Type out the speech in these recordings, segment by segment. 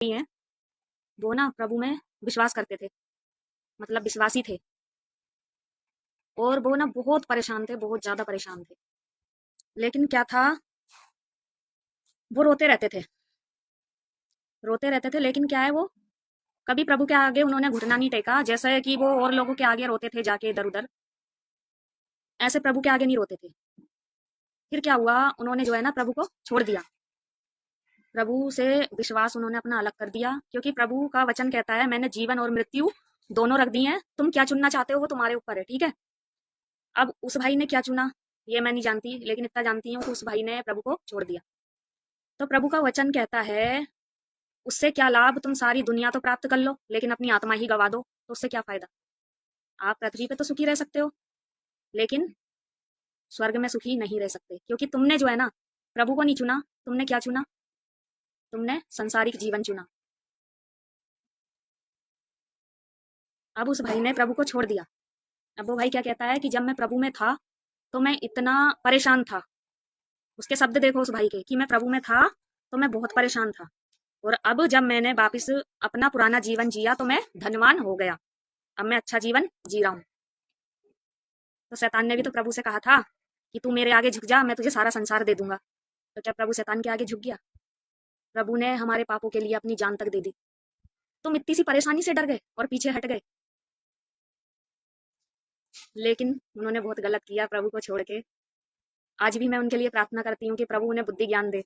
हैं, वो ना प्रभु में विश्वास करते थे, मतलब विश्वासी थे। और वो ना बहुत परेशान थे, बहुत ज़्यादा परेशान थे। लेकिन क्या था, वो रोते रहते थे, लेकिन क्या है, वो कभी प्रभु के आगे उन्होंने घुटना नहीं टेका, जैसे कि वो और लोगों के आगे रोते थे जाके इधर-उधर, ऐसे प्रभु के आगे नहीं रोते थे। फिर क्या हुआ, उन्होंने जो है ना प्रभु को छोड़ दिया। प्रभु से विश्वास उन्होंने अपना अलग कर दिया, क्योंकि प्रभु का वचन कहता है, मैंने जीवन और मृत्यु दोनों रख दी हैं, तुम क्या चुनना चाहते हो वो तुम्हारे ऊपर है, ठीक है। अब उस भाई ने क्या चुना, ये मैं नहीं जानती, लेकिन इतना जानती हूँ कि उस भाई ने प्रभु को छोड़ दिया। तो प्रभु का वचन कहता है, उससे क्या लाभ, तुम सारी दुनिया तो प्राप्त कर लो लेकिन अपनी आत्मा ही गवा दो, तो उससे क्या फायदा। आप पृथ्वी पे तो सुखी रह सकते हो, लेकिन स्वर्ग में सुखी नहीं रह सकते, क्योंकि तुमने जो है ना प्रभु को नहीं चुना। तुमने क्या चुना, तुमने संसारिक जीवन चुना। अब उस भाई ने प्रभु को छोड़ दिया। अब वो भाई क्या कहता है कि जब मैं प्रभु में था तो मैं इतना परेशान था। उसके शब्द देखो उस भाई के, कि मैं प्रभु में था तो मैं बहुत परेशान था, और अब जब मैंने वापिस अपना पुराना जीवन जिया तो मैं धनवान हो गया, अब मैं अच्छा जीवन जी रहा हूँ। तो शैतान ने भी तो प्रभु से कहा था कि तू मेरे आगे झुक जा, मैं तुझे सारा संसार दे दूंगा। तो क्या प्रभु शैतान के आगे झुक गया? प्रभु ने हमारे पापों के लिए अपनी जान तक दे दी। तुम इतनी सी परेशानी से डर गए और पीछे हट गए। लेकिन उन्होंने बहुत गलत किया प्रभु को छोड़ के। आज भी मैं उनके लिए प्रार्थना करती हूँ कि प्रभु उन्हें बुद्धि ज्ञान दे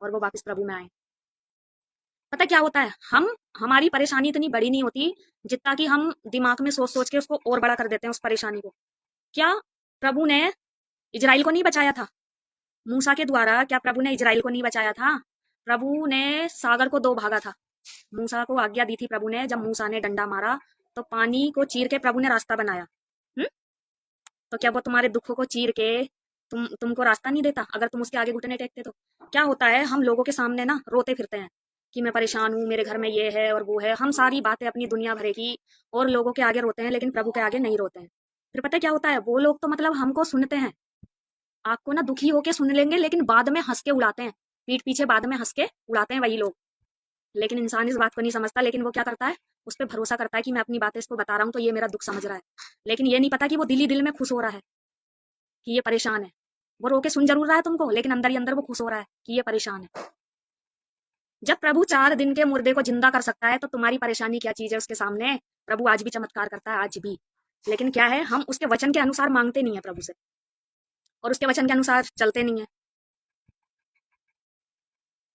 और वो वापस प्रभु में आए। पता क्या होता है, हमारी परेशानी इतनी बड़ी नहीं होती जितना कि हम दिमाग में सोच सोच के उसको और बड़ा कर देते हैं उस परेशानी को। क्या प्रभु ने इजराइल को नहीं बचाया था? मूसा के द्वारा क्या प्रभु ने इजराइल को नहीं बचाया था? प्रभु ने सागर को दो भागा था। मूसा को आज्ञा दी थी प्रभु ने, जब मूसा ने डंडा मारा तो पानी को चीर के प्रभु ने रास्ता बनाया। हम्म? तो क्या वो तुम्हारे दुखों को चीर के तुमको रास्ता नहीं देता अगर तुम उसके आगे घुटने टेकते? तो क्या होता है, हम लोगों के सामने ना रोते फिरते हैं कि मैं परेशान हूँ, मेरे घर में ये है और वो है, हम सारी बातें अपनी दुनिया भरे की और लोगों के आगे रोते हैं, लेकिन प्रभु के आगे नहीं रोते हैं। फिर पता है क्या होता है, वो लोग तो मतलब हमको सुनते हैं, आपको ना दुखी होके सुन लेंगे, लेकिन बाद में हंस के उड़ाते हैं, पीठ पीछे बाद में हंस के उड़ाते हैं वही लोग। लेकिन इंसान इस बात को नहीं समझता, लेकिन वो क्या करता है, उस पर भरोसा करता है कि मैं अपनी बातें इसको बता रहा हूँ तो ये मेरा दुख समझ रहा है। लेकिन ये नहीं पता कि वो दिल ही दिल में खुश हो रहा है कि ये परेशान है। वो रोके सुन जरूर रहा है तुमको, लेकिन अंदर ही अंदर वो खुश हो रहा है कि ये परेशान है। जब प्रभु 4 दिन के मुर्दे को जिंदा कर सकता है तो तुम्हारी परेशानी क्या चीज है उसके सामने। प्रभु आज भी चमत्कार करता है, आज भी। लेकिन क्या है, हम उसके वचन के अनुसार मांगते नहीं है प्रभु से, और उसके वचन के अनुसार चलते नहीं है।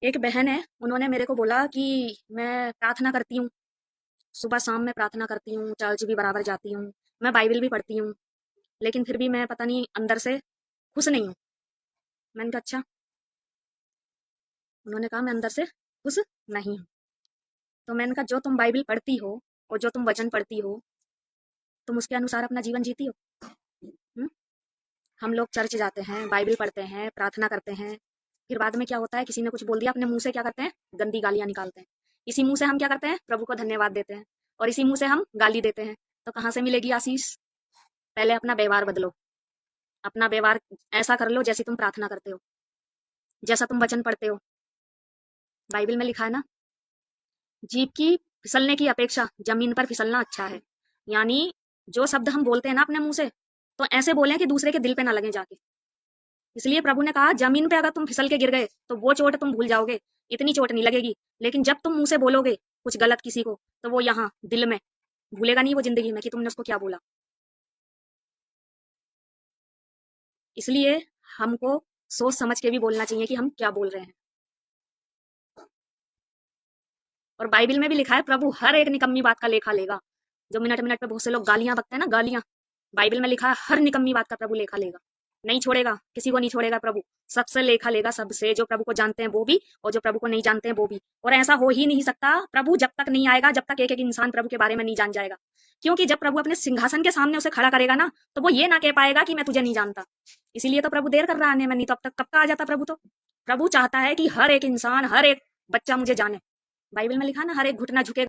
एक बहन है, उन्होंने मेरे को बोला कि मैं प्रार्थना करती हूँ, सुबह शाम में प्रार्थना करती हूँ, चर्च भी बराबर जाती हूँ, मैं बाइबल भी पढ़ती हूँ, लेकिन फिर भी मैं पता नहीं अंदर से खुश नहीं हूँ। मैंने कहा अच्छा। उन्होंने कहा मैं अंदर से खुश नहीं हूँ। तो मैंने कहा जो तुम बाइबल पढ़ती हो और जो तुम वचन पढ़ती हो, तुम उसके अनुसार अपना जीवन जीती हो? हुँ? हम लोग चर्च जाते हैं, बाइबल पढ़ते हैं, प्रार्थना करते हैं, फिर बाद में क्या होता है, किसी ने कुछ बोल दिया, अपने मुँह से क्या करते हैं, गंदी गालियाँ निकालते हैं। इसी मुँह से हम क्या करते हैं, प्रभु को धन्यवाद देते हैं, और इसी मुँह से हम गाली देते हैं। तो कहाँ से मिलेगी आशीष? पहले अपना व्यवहार बदलो, अपना व्यवहार ऐसा कर लो जैसी तुम प्रार्थना करते हो, जैसा तुम वचन पढ़ते हो। बाइबल में लिखा है ना, जीभ की फिसलने की अपेक्षा जमीन पर फिसलना अच्छा है। यानी जो शब्द हम बोलते हैं ना अपने मुँह से, तो ऐसे बोलें कि दूसरे के दिल पे ना लगे जाके। इसलिए प्रभु ने कहा जमीन पे अगर तुम फिसल के गिर गए तो वो चोट तुम भूल जाओगे, इतनी चोट नहीं लगेगी। लेकिन जब तुम मुंह से बोलोगे कुछ गलत किसी को, तो वो यहाँ दिल में भूलेगा नहीं, वो जिंदगी में कि तुमने उसको क्या बोला। इसलिए हमको सोच समझ के भी बोलना चाहिए कि हम क्या बोल रहे हैं। और बाइबल में भी लिखा है प्रभु हर एक निकम्मी बात का लेखा लेगा। जो मिनट मिनट पे बहुत से लोग गालियां बकते हैं ना, गालियां, बाइबल में लिखा है हर निकम्मी बात का प्रभु लेखा लेगा। नहीं छोड़ेगा, किसी को नहीं छोड़ेगा प्रभु, सबसे लेखा लेगा, सबसे, जो प्रभु को जानते हैं वो भी और जो प्रभु को नहीं जानते हैं वो भी। और ऐसा हो ही नहीं सकता प्रभु जब तक नहीं आएगा, जब तक एक एक इंसान प्रभु के बारे में नहीं जान जाएगा। क्योंकि जब प्रभु अपने सिंहासन के सामने उसे खड़ा करेगा ना, तो वो ये ना कह पाएगा कि मैं तुझे नहीं जानता। इसीलिए तो प्रभु देर कर रहा है आने में, नहीं तो अब तक कब का आ जाता प्रभु। तो प्रभु चाहता है कि हर एक इंसान, हर एक बच्चा मुझे जाने। बाइबल में लिखा ना, हर एक घुटना झुके